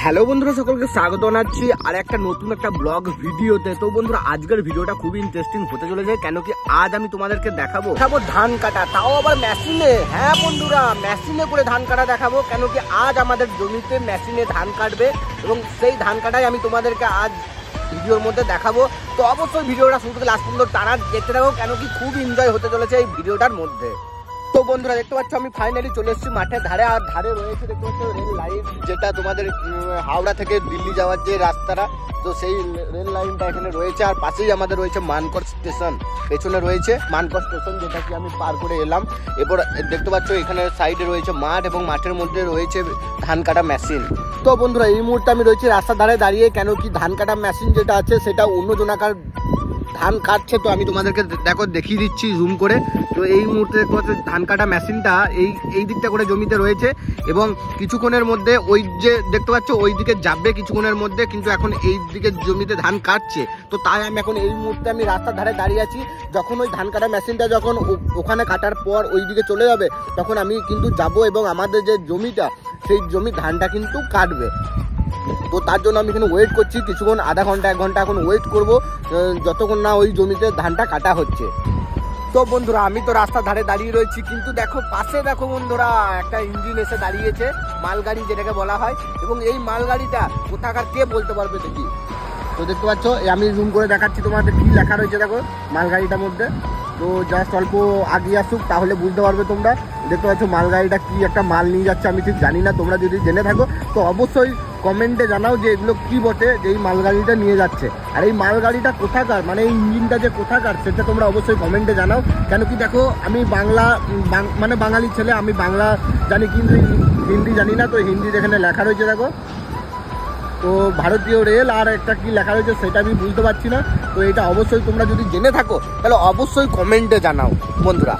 Hello বন্ধুরা, সকলকে স্বাগত জানাচ্ছি আর একটা নতুন একটা ব্লগ ভিডিওতে। তো বন্ধুরা, আজকের ভিডিওটা খুবই ইন্টারেস্টিং হতে চলেছে, কেন কি আজ আমি তোমাদেরকে দেখাবো ধান কাটা, তাও আবার মেশিনে। হ্যাঁ বন্ধুরা, মেশিনে করে ধান কাটা দেখাবো, কেন কি আজ আমাদের জমিতে মেশিনে ধান কাটবে এবং সেই ধান কাটাই আমি তোমাদেরকে আজ ভিডিওর মধ্যে দেখাবো। তো অবশ্যই ভিডিওটা শুরু থেকে লাস্ট পর্যন্ত টানা দেখতে থাকো, কেন কি খুব এনজয় হতে চলেছে এই ভিডিওটার মধ্যে। তো বন্ধুরা, দেখতে পাচ্ছ আমি ফাইনালি চলে এসেছি মাঠের ধারে, আর ধারে রয়েছে দেখতে পাচ্ছ রেল লাইন, যেটা তোমাদের হাওড়া থেকে দিল্লি যাওয়ার যে রাস্তাটা, তো সেই রেল লাইনটা এখানে রয়েছে। আর পাশেই আমাদের রয়েছে মানকর স্টেশন, পেছনে রয়েছে মানকর স্টেশন, যেটা কি আমি পার করে এলাম। এরপর দেখতে পাচ্ছ এখানে সাইডে রয়েছে মাঠ এবং মাঠের মধ্যে রয়েছে ধান কাটা মেশিন। তো বন্ধুরা, এই মুহূর্তে আমি রয়েছি রাস্তার ধারে দাঁড়িয়ে, কেন কি ধান কাটা মেশিন যেটা আছে সেটা অন্য জনাকার ধান কাটছে। তো আমি তোমাদেরকে দেখিয়ে দিচ্ছি জুম করে। তো এই মুহূর্তে দেখতে পাচ্ছ ধান কাটা মেশিনটা এই দিকটা করে জমিতে রয়েছে এবং কিছুক্ষণের মধ্যে ওই যে দেখতে পাচ্ছ ওই দিকে যাবে কিছুক্ষণের মধ্যে, কিন্তু এখন এই দিকে জমিতে ধান কাটছে। তো তাই আমি এখন এই মুহূর্তে আমি রাস্তার ধারে দাঁড়িয়ে আছি। যখন ওই ধান কাটা মেশিনটা যখন ওখানে কাটার পর ওই দিকে চলে যাবে, তখন আমি কিন্তু যাব এবং আমাদের যে জমিটা সেই জমির ধানটা কিন্তু কাটবে। তো তার জন্য আমি এখানে ওয়েট করছি কিছুক্ষণ, আধা ঘন্টা 1 ঘন্টা এখন ওয়েট করব, যতক্ষণ না ওই জমিতে ধানটা কাটা হচ্ছে। তো বন্ধুরা, আমি তো রাস্তার ধারে দাঁড়িয়ে রয়েছি, কিন্তু দেখো পাশে দেখো বন্ধুরা একটা ইঞ্জিন এসে দাঁড়িয়েছে, মালগাড়ি যেটাকে বলা হয়। এবং এই মালগাড়িটা কোথাকার কে বলতে পারবে দেখি। তো দেখতে পাচ্ছ আমি জুম করে দেখাচ্ছি তোমাদের কি লেখা রয়েছে দেখো মালগাড়িটার মধ্যে। তো জাস্ট অল্প আগে আসুক, তাহলে বুঝতে পারবে তোমরা। দেখতে পাচ্ছ মালগাড়িটা কি একটা মাল নিয়ে যাচ্ছে, আমি ঠিক জানি না, তোমরা যদি জেনে থাকো তো অবশ্যই কমেন্টে জানাও যে এগুলো কি বটে যে এই মালগাড়িটা নিয়ে যাচ্ছে। আর এই মালগাড়িটা কোথাকার, মানে এই ইঞ্জিনটা যে কোথাকার সেটা তোমরা অবশ্যই কমেন্টে জানাও। কেন কি দেখো আমি মানে বাঙালি ছেলে, আমি বাংলা জানি কিন্তু হিন্দি জানি না। তো হিন্দি যেখানে লেখা রয়েছে দেখো, তো ভারতীয় রেল আর একটা কি লেখা রয়েছে সেটা আমি বুঝতে পারছি না। তো এটা অবশ্যই তোমরা যদি জেনে থাকো তাহলে অবশ্যই কমেন্টে জানাও বন্ধুরা।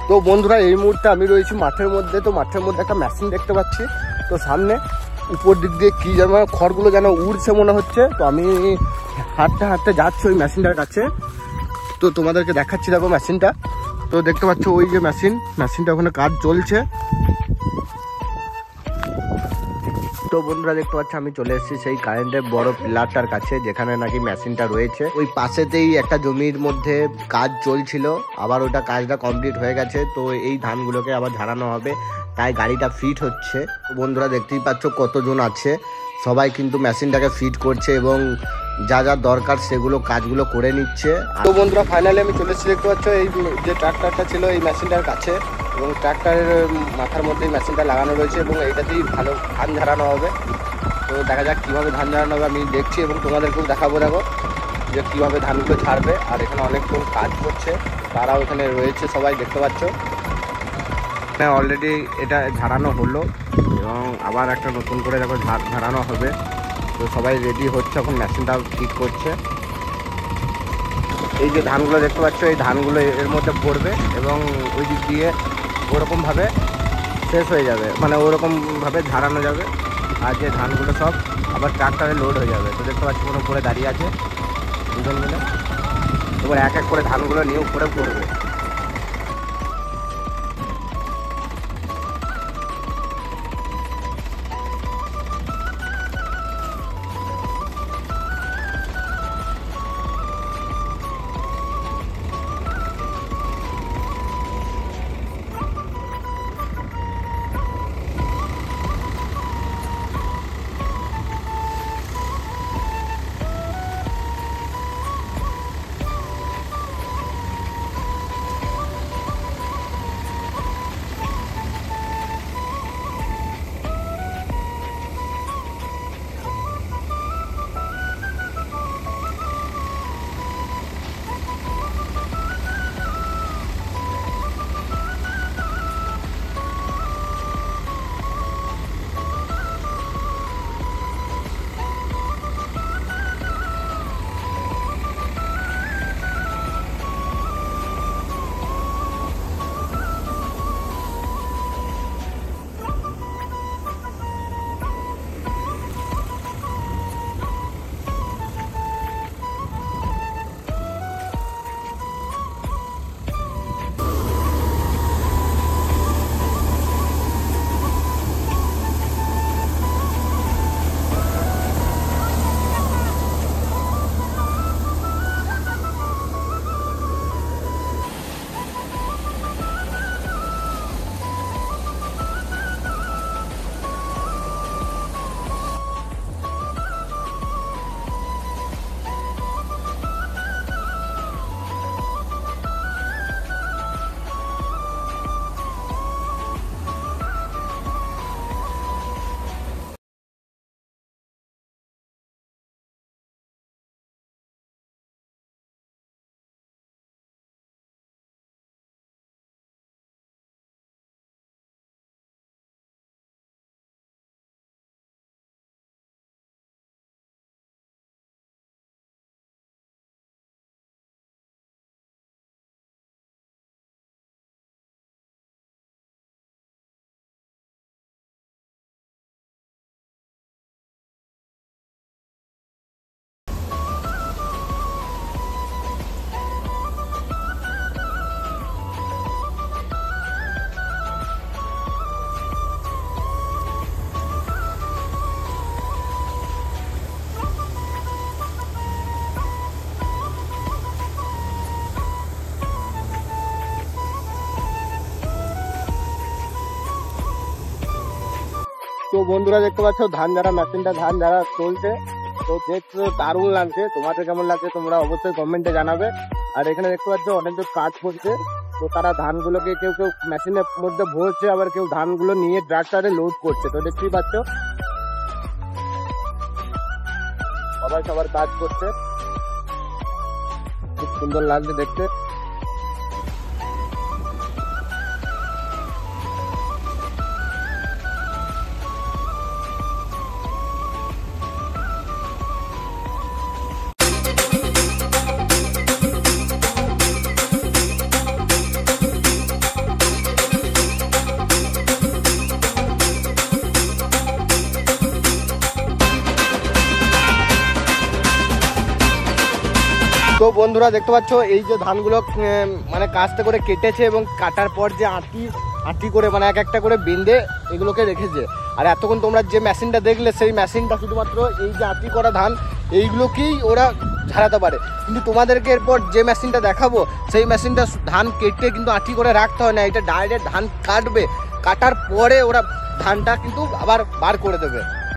তো বন্ধুরা, এই মুহূর্তে আমি রয়েছি মাঠের মধ্যে। তো মাঠের মধ্যে একটা মেশিন দেখতে পাচ্ছি, তো সামনে উপর দিক দিয়ে কি যেন খড়গুলো যেন উড়ছে মনে হচ্ছে। তো আমি হাঁটতে হাঁটতে যাচ্ছি ওই মেশিনটার কাছে, তো তোমাদেরকে দেখাচ্ছি দেখো মেশিনটা। তো দেখতে পাচ্ছ ওই যে মেশিনটা ওখানে কাজ চলছে। তো বন্ধুরা, দেখতে পাচ্ছ আমি চলে এসেছি সেই কারেন্টের বড় পিলারটার কাছে, যেখানে নাকি মেশিনটা রয়েছে। ওই পাশেতেই একটা জমির মধ্যে কাজ চলছিল, আবার ওটা কাজটা কমপ্লিট হয়ে গেছে। তো এই ধানগুলোকে আবার ঝাড়ানো হবে, তাই গাড়িটা ফিট হচ্ছে। বন্ধুরা, দেখতেই পাচ্ছ কতজন আছে, সবাই কিন্তু মেশিনটাকে ফিট করছে এবং যা যা দরকার সেগুলো কাজগুলো করে নিচ্ছে। তো বন্ধুরা, ফাইনালি আমি চলে এসেছি দেখতে পাচ্ছ এই যে ট্রাক্টরটা ছিল এই মেশিনটার কাছে, এবং ট্রাক্টরের মাথার মধ্যে মেশিনটা লাগানো রয়েছে এবং এইটাতেই ভালো ধান ঝাড়ানো হবে। তো দেখা যাক কীভাবে ধান ঝাড়ানো হবে, আমি দেখছি এবং তোমাদেরকেও দেখাবো দেখো যে কীভাবে ধানগুলো ছাড়বে। আর এখানে অনেকজন কাজ করছে, তারাও এখানে রয়েছে, সবাই দেখতে পাচ্ছ। হ্যাঁ, অলরেডি এটা ঝাড়ানো হলো এবং আবার একটা নতুন করে দেখো ঝাড়ানো হবে। তো সবাই রেডি হচ্ছে, এখন মেশিনটা ঠিক করছে। এই যে ধানগুলো দেখতে পাচ্ছ, এই ধানগুলো এর মধ্যে পড়বে এবং ওই দিক দিয়ে ওরকমভাবে শেষ হয়ে যাবে, মানে ওরকমভাবে ঝাড়ানো যাবে। আর যে ধানগুলো সব আবার ট্রাক্টরে লোড হয়ে যাবে। তো দেখতে পাচ্ছি কোনো উপরে দাঁড়িয়ে আছে দুজন মিলে, এবার এক এক করে ধানগুলো নিয়ে উপরে পড়বে। তো বন্ধুরা দেখতে পাচ্ছ ধান ঝাড়া চলছে। তো দেখতে দারুণ লাগছে, তোমাদের কেমন লাগছে তোমরা অবশ্যই কমেন্টে জানাবে। আর এখানে দেখতে পাচ্ছ অনেকজন কাজ করছে, তো তারা ধানগুলোকে কেউ মেশিনের মধ্যে ভরছে, আবার কেউ ধানগুলো নিয়ে ট্রাক্টরে লোড করছে। তো দেখতেই পাচ্ছ সবাই সবার কাজ করছে, খুব সুন্দর লাগছে দেখতে। তো বন্ধুরা দেখতে পাচ্ছ এই যে ধানগুলো মানে কাস্তে করে কেটেছে এবং কাটার পর যে আটি করে মানে এক একটা করে বেঁধে এগুলোকে রেখেছে। আর এতক্ষণ তোমরা যে মেশিনটা দেখলে সেই মেশিনটা শুধুমাত্র এই যে আটি করা ধান এইগুলোকেই ওরা ঝাড়াতে পারে, কিন্তু তোমাদেরকে এরপর যে মেশিনটা দেখাবো সেই মেশিনটা ধান কেটে কিন্তু আটি করে রাখতে হয় না, এটা ডাইরেক্ট ধান কাটবে, কাটার পরে ওরা ধানটা কিন্তু আবার বার করে দেবে।